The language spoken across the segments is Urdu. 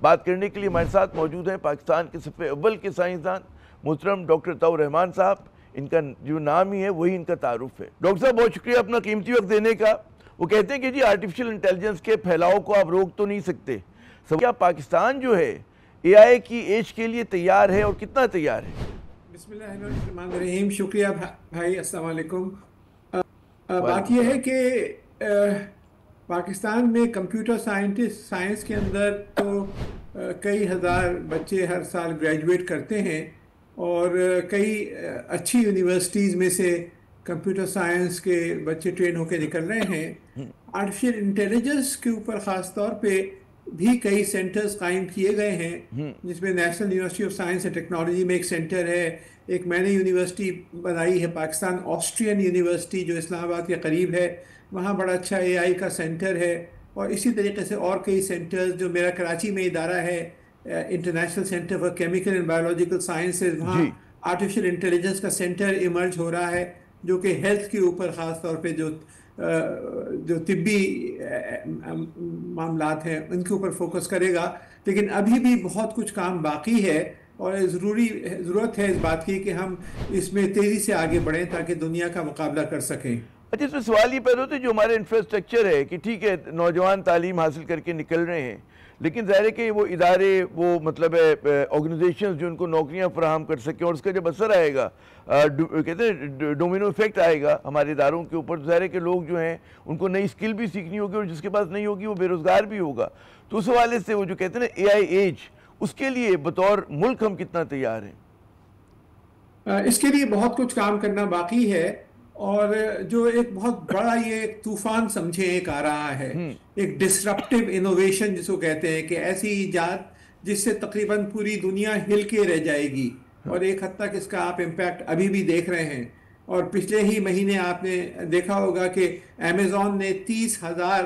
بات کرنے کے لیے ہمارے ساتھ موجود ہیں پاکستان کے صف اول کے سائنسدان محترم ڈاکٹر عطاء الرحمان صاحب. ان کا جو نام ہی ہے وہی ان کا تعارف ہے. ڈاکٹر صاحب بہت شکریہ اپنا قیمتی وقت دینے کا. وہ کہتے ہیں کہ جی آرٹیفیشل انٹیلیجنس کے پھیلاؤ کو آپ روک تو نہیں سکتے. کیا پاکستان جو ہے اے آئی کی ایج کے لیے تیار ہے اور کتنا تیار ہے؟ بسم اللہ الرحمن الرحیم. شکریہ بھائی. السلام علیکم. بات یہ ہے کہ پاکستان میں کمپیوٹر سائنس کے اندر تو کئی ہزار بچے ہر سال گریجویٹ کرتے ہیں اور کئی اچھی یونیورسٹیز میں سے کمپیوٹر سائنس کے بچے ٹرین ہو کے نکل رہے ہیں. آرٹیفیشل انٹیلیجنس کے اوپر خاص طور پہ بھی کئی سینٹرز قائم کیے گئے ہیں جس میں national university of science and technology میں ایک سینٹر ہے. ایک میں نے یونیورسٹی بنائی ہے پاکستان آسٹرین یونیورسٹی جو اسلام آباد کے قریب ہے, وہاں بڑا اچھا اے آئی کا سینٹر ہے. اور اسی طریقے سے اور کئی سینٹرز جو میرا کراچی میں ادارہ ہے international centre for chemical and biological sciences, وہاں آرٹیفیشل انٹیلیجنس کا سینٹر ایمرج ہو رہا ہے جو کہ ہیلتھ کے اوپر خاص طور پہ جو طبی معاملات ہیں ان کے اوپر فوکس کرے گا. لیکن ابھی بھی بہت کچھ کام باقی ہے اور ضرورت ہے اس بات کی کہ ہم اس میں تیزی سے آگے بڑھیں تاکہ دنیا کا مقابلہ کر سکیں. اچھا, اس میں سوال یہ پیدا ہوتا ہے جو ہمارے انفراسٹرکچر ہے کہ ٹھیک ہے نوجوان تعلیم حاصل کر کے نکل رہے ہیں, لیکن ظاہر ہے کہ وہ ادارے وہ مطلب ہے آرگنائزیشنز جو ان کو نوکریاں فراہم کر سکیں اور اس کا جب اثر آئے گا کہتے ہیں ڈومینو ایفیکٹ آئے گا ہمارے اداروں کے اوپر, ظاہر ہے کہ لوگ جو ہیں ان کو نئی اسکل بھی سیکھنی ہوگی اور جس کے پاس نہیں ہوگی وہ بے روزگار بھی ہوگا. تو اس حوالے سے وہ جو کہتے ہیں نا اے آئی ایج, اس کے لیے بطور ملک ہم کتنا تیار ہیں؟ اس کے لیے بہت کچھ کام کرنا باقی ہے اور جو ایک بہت بڑا یہ طوفان سمجھے ایک آ رہا ہے, ایک ڈسرپٹیو انوویشن جس کو کہتے ہیں کہ ایسی ایجاد جس سے تقریباً پوری دنیا ہل کے رہ جائے گی اور ایک حد تک اس کا آپ امپیکٹ ابھی بھی دیکھ رہے ہیں. اور پچھلے ہی مہینے آپ نے دیکھا ہوگا کہ امیزون نے 30,000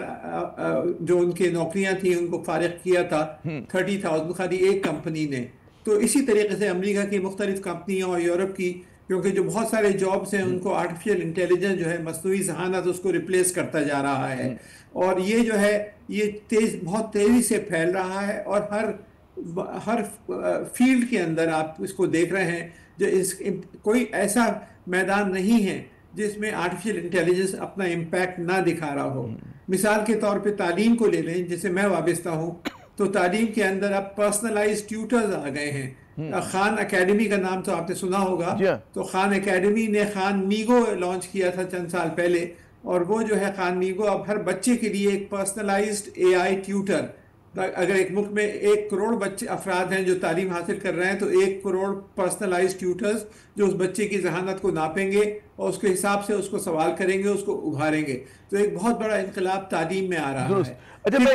جو ان کے نوکریاں تھیں ان کو فارغ کیا تھا, 30,000 خالی ایک کمپنی نے. تو اسی طریقے سے امریکہ کی مختلف کمپنیوں اور یورپ کی, کیونکہ جو بہت سارے جابس ہیں ان کو آرٹیفیشل انٹیلیجنس جو ہے مصنوعی ذہانت اس کو ریپلیس کرتا جا رہا ہے. اور یہ جو ہے یہ بہت تیزی سے پھیل رہا ہے اور ہر فیلڈ کے اندر آپ اس کو دیکھ رہے ہیں. جو کوئی ایسا میدان نہیں ہے جس میں آرٹیفیشل انٹیلیجنس اپنا امپیکٹ نہ دکھا رہا ہو. مثال کے طور پہ تعلیم کو لے لیں جسے میں وابستہ ہوں, تو تعلیم کے اندر اب پرسنلائز ٹیوٹرز آ گئے ہیں. خان اکیڈمی کا نام تو آپ نے سنا ہوگا. تو خان اکیڈمی نے خان میگو لانچ کیا تھا چند سال پہلے, اور وہ جو ہے خان میگو اب ہر بچے کے لیے ایک پرسنلائزڈ اے آئی ٹیوٹر. اگر ایک ملک میں 1 کروڑ بچے افراد ہیں جو تعلیم حاصل کر رہے ہیں تو 1 کروڑ پرسنلائزڈ ٹیوٹرز جو اس بچے کی ذہانت کو ناپیں گے اور اس کے حساب سے اس کو سوال کریں گے, اس کو ابھاریں گے. تو ایک بہت بڑا انقلاب تعلیم میں آ رہا ہے. اچھا, میں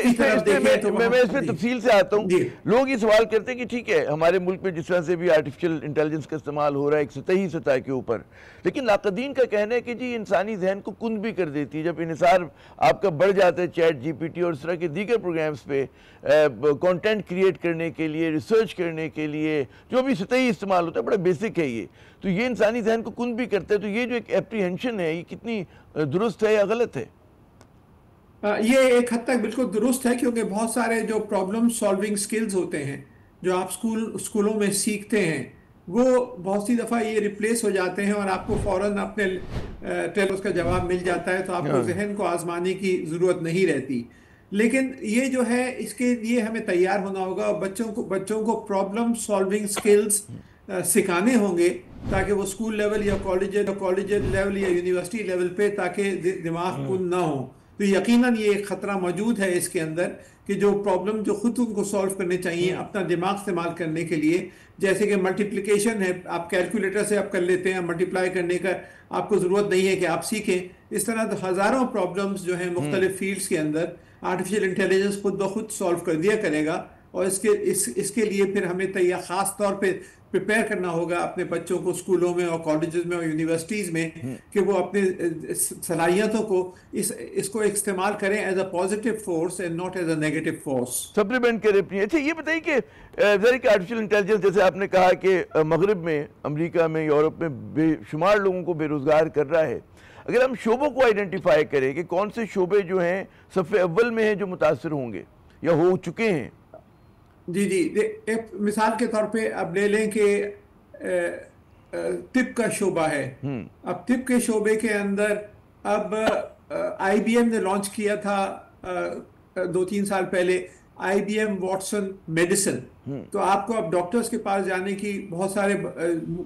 اس پہ تفصیل سے آتا ہوں. لوگ یہ سوال کرتے ہیں کہ ٹھیک ہے ہمارے ملک میں جس طرح سے بھی آرٹیفیشل انٹیلیجنس کا استعمال ہو رہا ہے ایک سطحی سطح کے اوپر, لیکن ناقدین کا کہنا ہے کہ جی انسانی ذہن کو کند بھی کر دیتی ہے. جب انحصار آپ کا بڑھ جاتا ہے چیٹ جی پی ٹی اور اس طرح کے دیگر پروگرامز پہ کانٹینٹ کریٹ کرنے کے لیے, ریسرچ کرنے کے لیے, جو بھی سطحی استعمال ہوتا ہے بڑا بیسک ہے یہ, تو یہ انسانی ذہن کو کند بھی کرتا ہے. تو یہ جو ایک اپریہنشن ہے یہ کتنی درست ہے یا غلط ہے؟ یہ ایک حد تک بالکل درست ہے, کیونکہ بہت سارے جو پرابلم سالونگ سکلز ہوتے ہیں جو آپ اسکولوں میں سیکھتے ہیں وہ بہت سی دفعہ یہ ریپلیس ہو جاتے ہیں اور آپ کو فوراً اپنے اس کا جواب مل جاتا ہے, تو آپ کو ذہن کو آزمانے کی ضرورت نہیں رہتی. لیکن یہ جو ہے اس کے لیے ہمیں تیار ہونا ہوگا اور بچوں کو پرابلم سالونگ سکلز سکھانے ہوں گے تاکہ وہ اسکول لیول یا کالج لیول یا یونیورسٹی لیول پہ تاکہ دماغ کن نہ ہو. تو یقیناً یہ ایک خطرہ موجود ہے اس کے اندر کہ جو پرابلم جو خود ان کو سالو کرنے چاہیے اپنا دماغ استعمال کرنے کے لیے, جیسے کہ ملٹیپلیکیشن ہے آپ کیلکولیٹر سے آپ کر لیتے ہیں, ملٹیپلائی کرنے کا آپ کو ضرورت نہیں ہے کہ آپ سیکھیں. اس طرح ہزاروں پرابلمز جو ہیں مختلف فیلڈز کے اندر آرٹیفیشل انٹیلیجنس خود بخود سالو کر دیا کرے گا. اور اس کے لیے پھر ہمیں خاص طور پہ پریپیئر کرنا ہوگا اپنے بچوں کو اسکولوں میں اور کالجز میں اور یونیورسٹیز میں کہ وہ اپنے صلاحیتوں کو اس کو استعمال کریں as a positive force and not as a negative force, supplement کریں اپنی. اچھا یہ بتائیے کہ ذرا کہ آرٹیفیشل انٹیلیجنس جیسے آپ نے کہا کہ مغرب میں, امریکہ میں, یورپ میں بے شمار لوگوں کو بے روزگار کر رہا ہے. اگر ہم شعبوں کو آئیڈینٹیفائی کریں کہ کون سے شعبے جو ہیں صف اول میں ہیں جو متاثر ہوں گے یا ہو چکے ہیں, جی جی، ایک مثال کے طور پہ اب لے لیں کہ طب کا شعبہ ہے. اب طب کے شعبے کے اندر اب آئی بی ایم نے لانچ کیا تھا 2-3 سال پہلے آئی بی ایم واٹسن میڈیسن. تو آپ کو اب ڈاکٹرز کے پاس جانے کی بہت سارے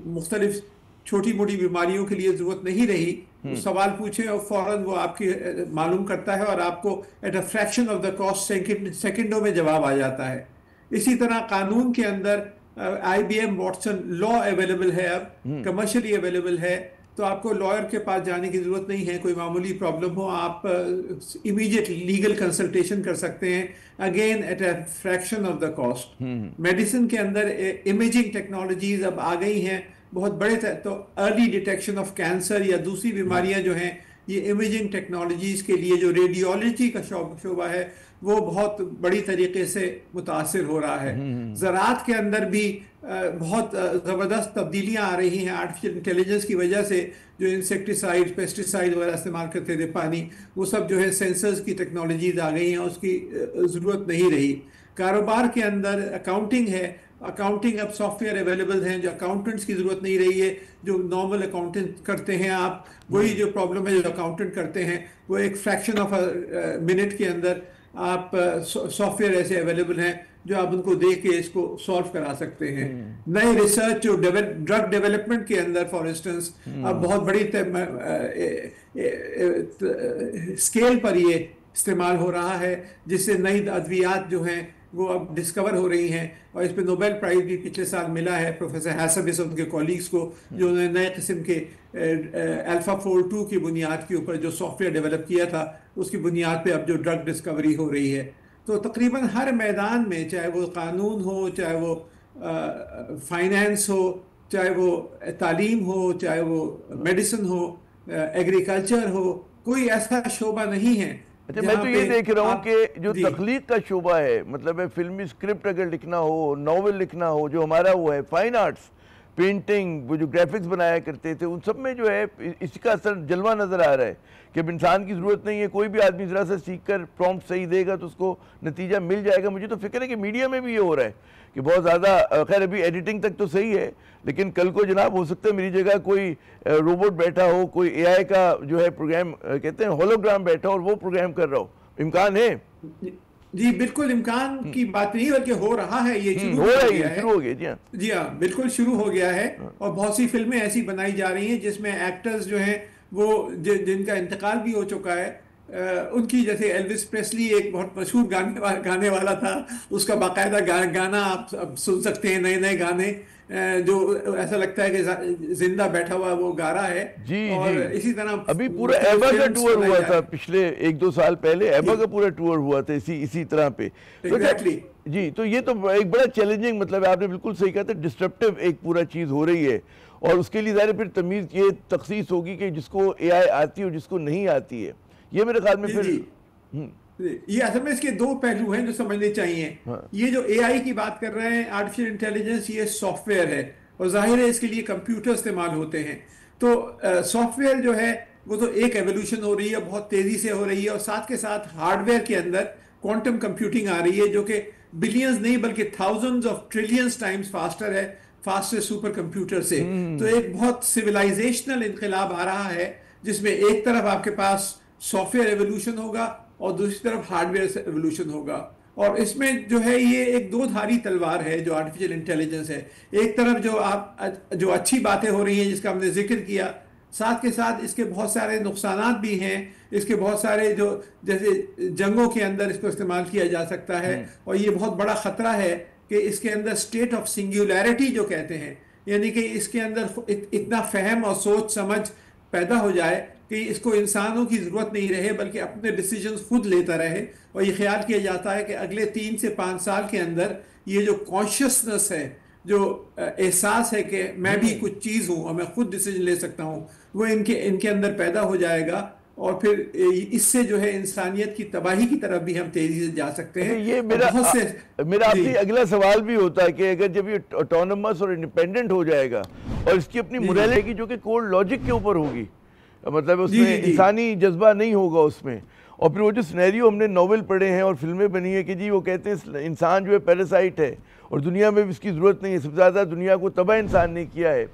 مختلف چھوٹی موٹی بیماریوں کے لیے ضرورت نہیں رہی. سوال پوچھیں اور فوراً وہ آپ کی معلوم کرتا ہے اور آپ کو at a fraction of the cost سیکنڈوں میں جواب آ جاتا ہے. اسی طرح قانون کے اندر I B M Watson law available ہے، اب کمرشلی اویلیبل ہے. تو آپ کو لائر کے پاس جانے کی ضرورت نہیں ہے. کوئی معمولی پرابلم ہو آپ امیڈیٹ لیگل کنسلٹیشن کر سکتے ہیں، again at a fraction of the cost. Medicine کے اندر امیجنگ ٹیکنالوجیز اب آ گئی ہیں بہت بڑے. تو ارلی ڈیٹیکشن آف کینسر یا دوسری بیماریاں جو ہیں یہ امیجنگ ٹیکنالوجیز کے لیے جو ریڈیولوجی کا شعبہ ہے وہ بہت بڑی طریقے سے متاثر ہو رہا ہے. زراعت کے اندر بھی بہت زبردست تبدیلیاں آ رہی ہیں آرٹیفیشل انٹیلیجنس کی وجہ سے. جو انسیکٹیسائڈ پیسٹیسائڈ وغیرہ استعمال کرتے تھے پانی، وہ سب جو ہے سینسرز کی ٹیکنالوجیز آ گئی ہیں، اس کی ضرورت نہیں رہی. کاروبار کے اندر اکاؤنٹنگ ہے، اکاؤنٹنگ اب سافٹ ویئر اویلیبل ہیں جو اکاؤنٹنٹس کی ضرورت نہیں رہی ہے. جو نارمل اکاؤنٹنٹ کرتے ہیں آپ وہی جو پرابلم ہے جو اکاؤنٹنٹ کرتے ہیں وہ ایک فریکشن آف منٹ کے اندر آپ سافٹ ویئر ایسے اویلیبل ہیں جو آپ ان کو دیکھ کے اس کو سالو کرا سکتے ہیں. نئے ریسرچ جو ڈرگ ڈیولپمنٹ کے اندر فار انسٹنس اب بہت بڑی اسکیل پر یہ استعمال ہو رہا ہے، جس سے نئی ادویات جو ہیں وہ اب ڈسکور ہو رہی ہیں. اور اس پہ نوبل پرائز بھی پچھلے سال ملا ہے پروفیسر ہیسبس اور ان کے کولیگز کو، جو انہوں نے نئے قسم کے الفا فول 2 کی بنیاد کے اوپر جو سافٹ ویئر ڈیولپ کیا تھا اس کی بنیاد پہ اب جو ڈرگ ڈسکوری ہو رہی ہے. تو تقریباً ہر میدان میں، چاہے وہ قانون ہو، چاہے وہ فائنینس ہو، چاہے وہ تعلیم ہو، چاہے وہ میڈیسن ہو، ایگریکلچر ہو، کوئی ایسا شعبہ نہیں ہے. اچھا، میں تو یہ دیکھ رہا ہوں کہ جو تخلیق کا شعبہ ہے، مطلب ہے فلمی اسکرپٹ اگر لکھنا ہو، ناول لکھنا ہو، جو ہمارا وہ ہے فائن آرٹس، پینٹنگ، وہ جو گرافکس بنایا کرتے تھے، ان سب میں جو ہے اس کا اثر جلوہ نظر آ رہا ہے کہ اب انسان کی ضرورت نہیں ہے. کوئی بھی آدمی ذرا سے سیکھ کر پرومپٹ صحیح دے گا تو اس کو نتیجہ مل جائے گا. مجھے تو فکر ہے کہ میڈیا میں بھی یہ ہو رہا ہے کہ بہت زیادہ، خیر ابھی ایڈیٹنگ تک تو صحیح ہے، لیکن کل کو جناب ہو سکتا ہے میری جگہ کوئی روبوٹ بیٹھا ہو، کوئی اے آئی کا جو ہے پروگرام کہتے ہیں ہولوگرام بیٹھا ہو اور وہ پروگرام کر رہا ہو. امکان ہے؟ جی بالکل امکان کی بات نہیں بلکہ ہو رہا ہے. یہ شروع ہو گیا. جی ہاں، جی ہاں بالکل شروع ہو گیا ہے. اور بہت سی فلمیں ایسی بنائی جا رہی ہیں جس میں ایکٹرز جو ہیں وہ جن کا انتقال بھی ہو چکا ہے ان کی، جیسے ایلوس پریسلی ایک بہت مشہور گانے والا تھا، اس کا باقاعدہ گانا آپ اب سن سکتے ہیں، نئے نئے گانے جو ایسا لگتا ہے کہ زندہ بیٹھا ہوا وہ گا رہا ہے. جی اور اسی طرح ابھی پورا ایبا کا ٹور ہوا تھا پچھلے 1-2 سال پہلے، ایبا کا پورا ٹور ہوا تھا اسی طرح پہ. جی تو یہ تو ایک بڑا چیلنجنگ، مطلب آپ نے بالکل صحیح کہا تھا، ڈسٹرپٹیو ایک پورا چیز ہو رہی ہے. اور اس کے لیے ظاہر پھر تمیز یہ تخصیص ہوگی کہ جس کو اے آئی آتی ہے اور جس کو نہیں آتی ہے. یہ میرے خیال میں پھر یہ اصل میں اس کے 2 پہلو ہیں جو سمجھنے چاہیے. یہ جو اے آئی کی بات کر رہے ہیں، آرٹیفیشل انٹیلیجنس، یہ سافٹ ویئر ہے اور ظاہر ہے اس کے لیے کمپیوٹر استعمال ہوتے ہیں. تو سافٹ ویئر جو ہے وہ تو ایک ایولیوشن ہو رہی ہے، بہت تیزی سے ہو رہی ہے. اور ساتھ کے ساتھ ہارڈ ویئر کے اندر کوانٹم کمپیوٹنگ آ رہی ہے جو کہ بلینز نہیں بلکہ thousands of trillions Times faster ہے، فاسٹر سپر کمپیوٹر سے. تو ایک بہت سویلائزیشنل انقلاب آ رہا ہے جس میں ایک طرف آپ کے پاس سافٹ ویئر ایولیوشن ہوگا اور دوسری طرف ہارڈ ویئر ایولیوشن ہوگا. اور اس میں جو ہے یہ ایک 2 دھاری تلوار ہے جو آرٹیفیشل انٹیلیجنس ہے. ایک طرف جو اچھی باتیں ہو رہی ہیں جس کا ہم نے ذکر کیا، ساتھ کے ساتھ اس کے بہت سارے نقصانات بھی ہیں. اس کے بہت سارے جو جیسے جنگوں کے اندر اس کو استعمال کیا جا سکتا ہے. اور یہ بہت بڑا خطرہ ہے کہ اس کے اندر اسٹیٹ آف سنگولیرٹی جو کہتے ہیں، یعنی کہ اس کے اندر اتنا فہم اور سوچ سمجھ پیدا ہو جائے کہ اس کو انسانوں کی ضرورت نہیں رہے بلکہ اپنے ڈیسیجنز خود لیتا رہے. اور یہ خیال کیا جاتا ہے کہ اگلے 3 سے 5 سال کے اندر یہ جو کانشیسنس ہے، جو احساس ہے کہ میں بھی کچھ چیز ہوں اور میں خود ڈیسیجن لے سکتا ہوں، وہ ان کے اندر پیدا ہو جائے گا. اور پھر اس سے جو ہے انسانیت کی تباہی کی طرف بھی ہم تیزی سے جا سکتے ہیں. یہ میرا آپ سے اگلا سوال بھی ہوتا ہے کہ اگر جب یہ آٹونومس اور انڈیپینڈنٹ ہو جائے گا اور اس کی اپنی موریلٹی جو کہ کولڈ لاجک کے اوپر ہوگی، مطلب اس میں انسانی جذبہ نہیں ہوگا اس میں، اور پھر وہ جو سینیریو ہم نے ناول پڑھے ہیں اور فلمیں بنی ہیں کہ جی وہ کہتے ہیں انسان جو ہے پیراسائٹ ہے اور دنیا میں بھی اس کی ضرورت نہیں ہے، سب سے زیادہ دنیا کو تباہ انسان نے کیا ہے،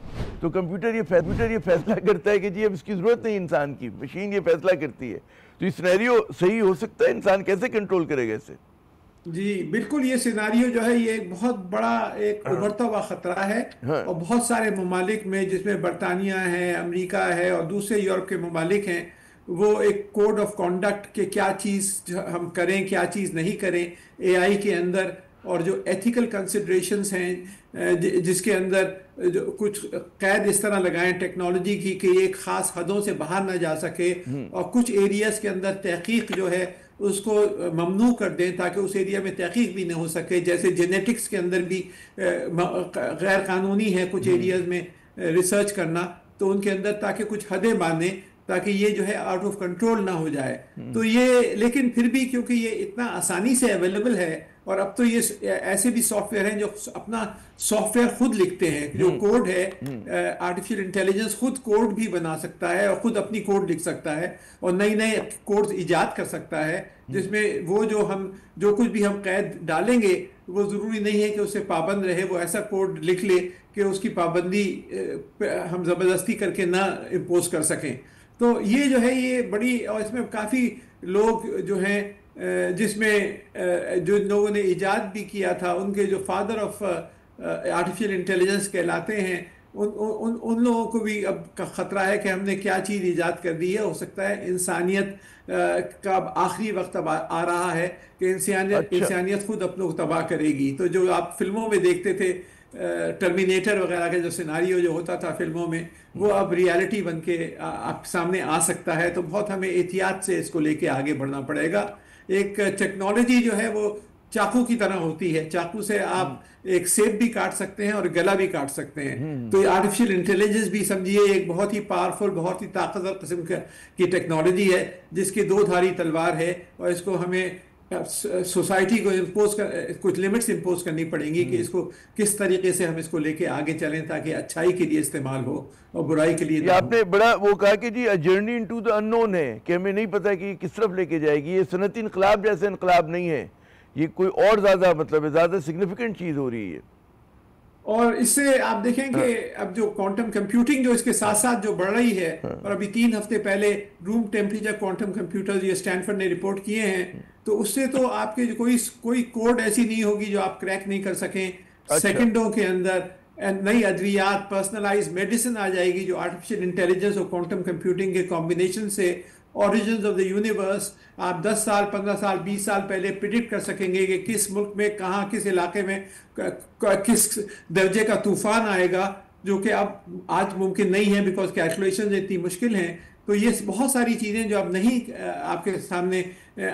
تو کمپیوٹر یہ فیصلہ کرتا ہے کہ جی اب اس کی ضرورت نہیں انسان کی، مشین یہ فیصلہ کرتی ہے، تو یہ سینیریو صحیح ہو سکتا ہے؟ انسان کیسے کنٹرول کرے گا اسے؟ جی بالکل، یہ سیناریو جو ہے یہ ایک بہت بڑا ایک ابھرتا ہوا خطرہ ہے، اور بہت سارے ممالک میں جس میں برطانیہ ہے، امریکہ ہے اور دوسرے یورپ کے ممالک ہیں، وہ ایک کوڈ آف کانڈکٹ کہ کیا چیز ہم کریں کیا چیز نہیں کریں اے آئی کے اندر، اور جو ایتھیکل کنسیڈریشنز ہیں جس کے اندر کچھ قید اس طرح لگائیں ٹیکنالوجی کی کہ یہ ایک خاص حدوں سے باہر نہ جا سکے، اور کچھ ایریاز کے اندر تحقیق جو ہے اس کو ممنوع کر دیں تاکہ اس ایریا میں تحقیق بھی نہ ہو سکے، جیسے جینیٹکس کے اندر بھی غیر قانونی ہے کچھ ایریاز میں ریسرچ کرنا، تو ان کے اندر تاکہ کچھ حدیں باندھیں تاکہ یہ جو ہے آؤٹ آف کنٹرول نہ ہو جائے۔ تو یہ لیکن پھر بھی کیونکہ یہ اتنا آسانی سے اویلیبل ہے، اور اب تو یہ ایسے بھی سافٹ ویئر ہیں جو اپنا سافٹ ویئر خود لکھتے ہیں، جو کوڈ ہے آرٹیفیشل انٹیلیجنس خود کوڈ بھی بنا سکتا ہے اور خود اپنی کوڈ لکھ سکتا ہے اور نئی نئے کوڈز ایجاد کر سکتا ہے، جس میں وہ جو کچھ بھی ہم قید ڈالیں گے وہ ضروری نہیں ہے کہ اسے پابند رہے، وہ ایسا کوڈ لکھ لے کہ اس کی پابندی ہم زبردستی کر کے نہ امپوز کر سکیں۔ تو یہ جو ہے یہ بڑی، اور اس میں کافی لوگ جو ہیں جس میں جو لوگوں نے ایجاد بھی کیا تھا، ان کے جو فادر آف آرٹیفیشل انٹیلیجنس کہلاتے ہیں، ان لوگوں کو بھی اب کا خطرہ ہے کہ ہم نے کیا چیز ایجاد کر دی ہے، ہو سکتا ہے انسانیت کا اب آخری وقت اب آ رہا ہے کہ انسانیت خود اپنے کو تباہ کرے گی۔ تو جو آپ فلموں میں دیکھتے تھے ٹرمینیٹر وغیرہ کا جو سیناریو جو ہوتا تھا فلموں میں، وہ اب ریالٹی بن کے آپ سامنے آ سکتا ہے۔ تو بہت ہمیں احتیاط سے اس کو لے کے آگے بڑھنا پڑے گا۔ ایک ٹیکنالوجی جو ہے وہ چاقو کی طرح ہوتی ہے، چاقو سے آپ ایک سیب بھی کاٹ سکتے ہیں اور گلا بھی کاٹ سکتے ہیں۔ تو یہ آرٹیفیشل انٹیلیجنس بھی سمجھیے ایک بہت ہی پاورفل، بہت ہی طاقتور قسم کی ٹیکنالوجی ہے جس کی دو دھاری تلوار ہے، اور اس کو ہمیں سوسائٹی کو کچھ لمٹس امپوز کرنی پڑیں گی کہ اس کو کس طریقے سے ہم اس کو لے کے آگے چلیں تاکہ اچھائی کے لیے استعمال ہو اور برائی کے لیے۔ آپ نے بڑا وہ کہا کہ جی جرنی انٹو دی اننون ہے، کہ ہمیں نہیں پتا کہ کس طرف لے کے جائے گی۔ یہ صنعتی انقلاب جیسے انقلاب نہیں ہے، یہ کوئی اور زیادہ زیادہ سگنیفیکنٹ چیز ہو رہی ہے۔ اور اس سے آپ دیکھیں کہ اب جو کوانٹم کمپیوٹنگ جو اس کے ساتھ ساتھ جو بڑھ رہی ہے، اور ابھی 3 ہفتے پہلے روم ٹیمپریچر کوانٹم کمپیوٹر یہ اسٹینفورڈ نے رپورٹ کیے ہیں، تو اس سے تو آپ کے کوئی کوڈ ایسی نہیں ہوگی جو آپ کریک نہیں کر سکیں۔ سیکنڈوں کے اندر نئی ادویات، پرسنلائز میڈیسن آ جائے گی جو آرٹیفیشل انٹیلیجنس اور کوانٹم کمپیوٹنگ کے کمبینیشن سے۔ اوریجنز آف دا یونیورس آپ 10 سال، 15 سال، 20 سال پہلے پریڈکٹ کر سکیں گے کہ کس ملک میں، کہاں، کس علاقے میں کس درجے کا طوفان آئے گا، جو کہ اب آج ممکن نہیں ہے بیکاز کیلکولیشنز اتنی مشکل ہیں۔ تو یہ بہت ساری چیزیں جو اب نہیں آپ کے سامنے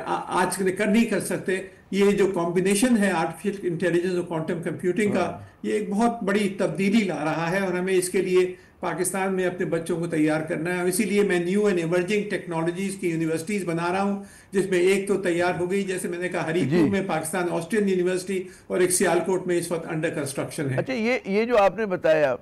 آج کر نہیں کر سکتے، یہ جو کمبینیشن ہے آرٹیفیشل انٹیلیجنس اور کوانٹم کمپیوٹنگ کا، یہ ایک بہت بڑی تبدیلی لا رہا ہے، اور ہمیں اس کے لیے پاکستان میں اپنے بچوں کو تیار کرنا ہے۔ اور اسی لیے میں نیو اینڈ ایمرجنگ ٹیکنالوجیز کی یونیورسٹیز بنا رہا ہوں، جس میں ایک تو تیار ہو گئی، جیسے میں نے کہا ہری پور میں پاکستان آسٹرین یونیورسٹی، اور ایک سیالکوٹ میں اس وقت انڈر کنسٹرکشن ہے۔ اچھا، یہ جو آپ نے بتایا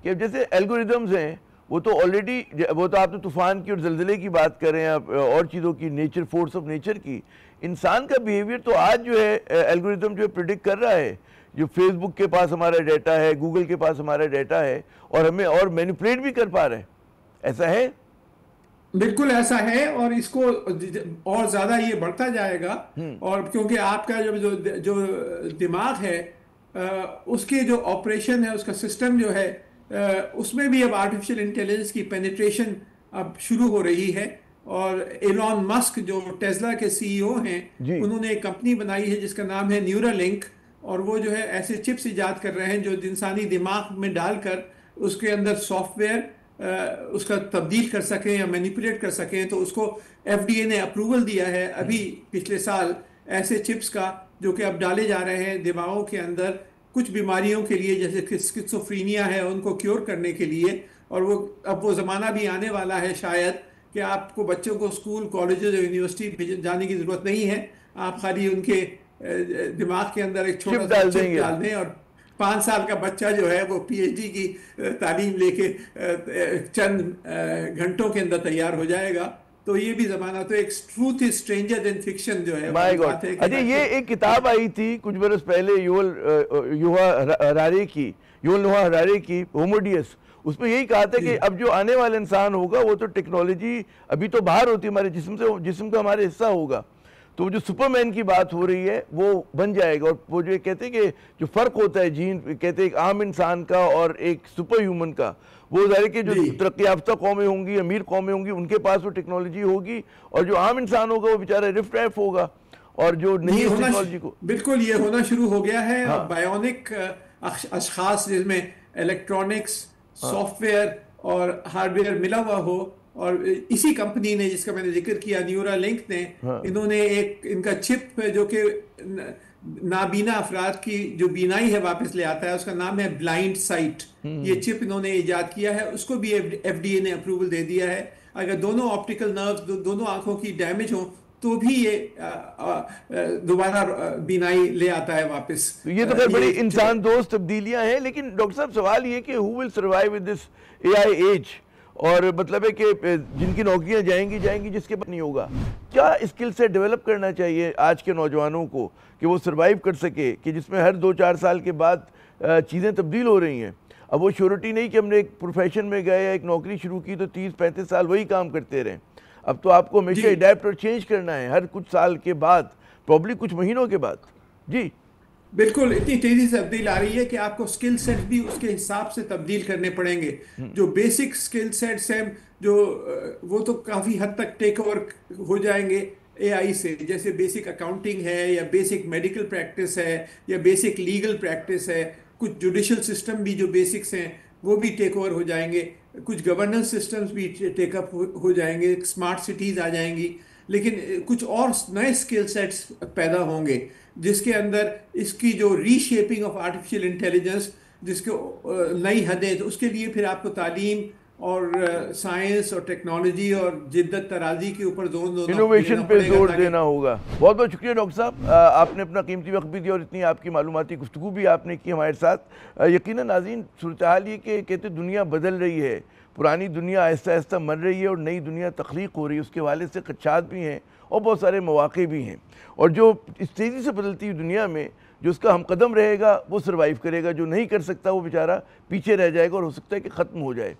کہ جیسے الگوریدمز ہیں، وہ تو آلریڈی، وہ تو آپ نے طوفان کی اور زلزلے کی بات کر رہے ہیں اور چیزوں کی، نیچر، فورس آف نیچر کی۔ انسان کا بیہیویئر تو آج جو ہے الگوریدم جو ہے پریڈکٹ کر رہا ہے، جو فیس بک کے پاس ہمارا ڈیٹا ہے، گوگل کے پاس ہمارا ڈیٹا ہے، اور ہمیں اور مینیپولیٹ بھی کر پا رہے ہیں۔ ایسا ہے؟ بالکل ایسا ہے، اور اس کو اور زیادہ یہ بڑھتا جائے گا، اور کیونکہ آپ کا جو دماغ ہے اس کے جو آپریشن ہے، اس کا سسٹم جو ہے، اس میں بھی اب آرٹیفیشل انٹیلیجنس کی پینیٹریشن اب شروع ہو رہی ہے۔ اور ایلون مسک جو ٹیسلا کے سی ای او ہیں، انہوں نے ایک کمپنی بنائی ہے جس کا نام ہے نیورالنک، اور وہ جو ہے ایسے چپس ایجاد کر رہے ہیں جو انسانی دماغ میں ڈال کر اس کے اندر سافٹ ویئر اس کا تبدیل کر سکیں یا مینیپولیٹ کر سکیں۔ تو اس کو ایف ڈی اے نے اپروول دیا ہے ابھی پچھلے سال ایسے چپس کا، جو کہ اب ڈالے جا رہے ہیں دماغوں کے اندر کچھ بیماریوں کے لیے، جیسے اسکیزوفرینیا ہے، ان کو کیور کرنے کے لیے۔ اور اب وہ زمانہ بھی آنے والا ہے شاید کہ آپ کو بچوں کو اسکول، کالجز اور یونیورسٹی جانے کی ضرورت نہیں ہے، آپ خالی ان کے دماغ کے اندر ایک چھوٹا سا چپ ڈال دیں، اور 5 سال کا بچہ جو ہے وہ پی ایچ ڈی کی تعلیم لے کے چند گھنٹوں کے اندر تیار ہو جائے گا۔ تو یہ بھی زمانہ تو ایک truth is stranger than fiction جو ہے مائی گاڈ. اچھا یہ ایک کتاب آئی تھی کچھ برس پہلے یوول نوحا ہرارے کی ہوموڈیس. اس میں یہی کہا تھا کہ اب جو آنے والا انسان ہوگا وہ تو ٹیکنالوجی ابھی تو باہر ہوتی ہے ہمارے جسم سے, جسم کا ہمارے حصہ ہوگا, تو جو سپر مین کی بات ہو رہی ہے وہ بن جائے گا. اور وہ جو کہتے ہیں کہ جو فرق ہوتا ہے جین کہتے ہیں ایک عام انسان کا اور ایک سپر ہیومن کا, وہ ظاہر ہے کہ جو ترقی یافتہ قومیں ہوں گی, امیر قومیں ہوں گی, ان کے پاس وہ ٹیکنالوجی ہوگی, اور جو عام انسان ہوگا وہ بیچارہ رف ریف ہوگا, اور جو نہیں اس ٹیکنالوجی کو. بالکل یہ ہونا شروع ہو گیا ہے. بایونک اشخاص جس میں الیکٹرانکس, سافٹ ویئر اور ہارڈ ویئر ملا ہوا ہو, اور اسی کمپنی نے جس کا میں نے ذکر کیا نیورا لنک نے, انہوں نے ایک ان کا چپ جو کہ نابینا افراد کی جو بینائی ہے واپس لے آتا ہے, اس کا نام ہے بلائنڈ سائٹ. یہ چپ انہوں نے ایجاد کیا ہے, اس کو بھی ایف ڈی اے نے اپروول دے دیا ہے. اگر دونوں آپٹیکل نروز دونوں آنکھوں کی ڈیمیج ہوں تو بھی یہ دوبارہ بینائی لے آتا ہے واپس. یہ تو خیر بڑی انسان دوست تبدیلیاں ہیں, لیکن ڈاکٹر صاحب سوال یہ کہ who will survive with this AI age, اور مطلب ہے کہ جن کی نوکریاں جائیں گی جس کے پاس نہیں ہوگا, کیا اسکل سے ڈیولپ کرنا چاہیے آج کے نوجوانوں کو کہ وہ سروائیو کر سکے, کہ جس میں ہر 2-4 سال کے بعد چیزیں تبدیل ہو رہی ہیں. اب وہ شیورٹی نہیں کہ ہم نے ایک پروفیشن میں گئے, ایک نوکری شروع کی تو 30-35 سال وہی کام کرتے رہیں. اب تو آپ کو ہمیشہ اڈیپٹ اور چینج کرنا ہے ہر کچھ سال کے بعد, پروبلی کچھ مہینوں کے بعد. جی بالکل, اتنی تیزی سے تبدیل آ رہی ہے کہ آپ کو اسکل سیٹ بھی اس کے حساب سے تبدیل کرنے پڑیں گے. جو بیسک اسکل سیٹس ہیں جو وہ تو کافی حد تک ٹیک اوور ہو جائیں گے اے آئی سے, جیسے بیسک اکاؤنٹنگ ہے, یا بیسک میڈیکل پریکٹس ہے, یا بیسک لیگل پریکٹس ہے. کچھ جوڈیشل سسٹم بھی جو بیسکس ہیں وہ بھی ٹیک اوور ہو جائیں گے. کچھ گورننس سسٹمز بھی ٹیک اپ ہو جائیں گے, اسمارٹ سٹیز آ جائیں گی. لیکن کچھ اور نئے اسکل سیٹس پیدا ہوں گے جس کے اندر اس کی جو ری شیپنگ آف آرٹیفیشیل انٹیلیجنس, جس کو نئی حدیں, تو اس کے لیے پھر آپ کو تعلیم اور سائنس اور ٹیکنالوجی اور جدت ترازی کے اوپر انوویشن پہ زور دینا ہوگا. بہت بہت شکریہ ڈاکٹر صاحب, آپ نے اپنا قیمتی وقت بھی دیا اور اتنی آپ کی معلوماتی گفتگو بھی آپ نے کی ہمارے ساتھ. یقیناً ناظرین, صورتحال یہ کہ کہتے دنیا بدل رہی ہے, پرانی دنیا آہستہ آہستہ مر رہی ہے اور نئی دنیا تخلیق ہو رہی ہے. اس کے حوالے سے خدشات بھی ہیں اور بہت سارے مواقع بھی ہیں, اور جو اس تیزی سے بدلتی ہوئی دنیا میں جو اس کا ہم قدم رہے گا وہ سروائیو کرے گا, جو نہیں کر سکتا وہ بیچارہ پیچھے رہ جائے گا اور ہو سکتا ہے کہ ختم ہو جائے.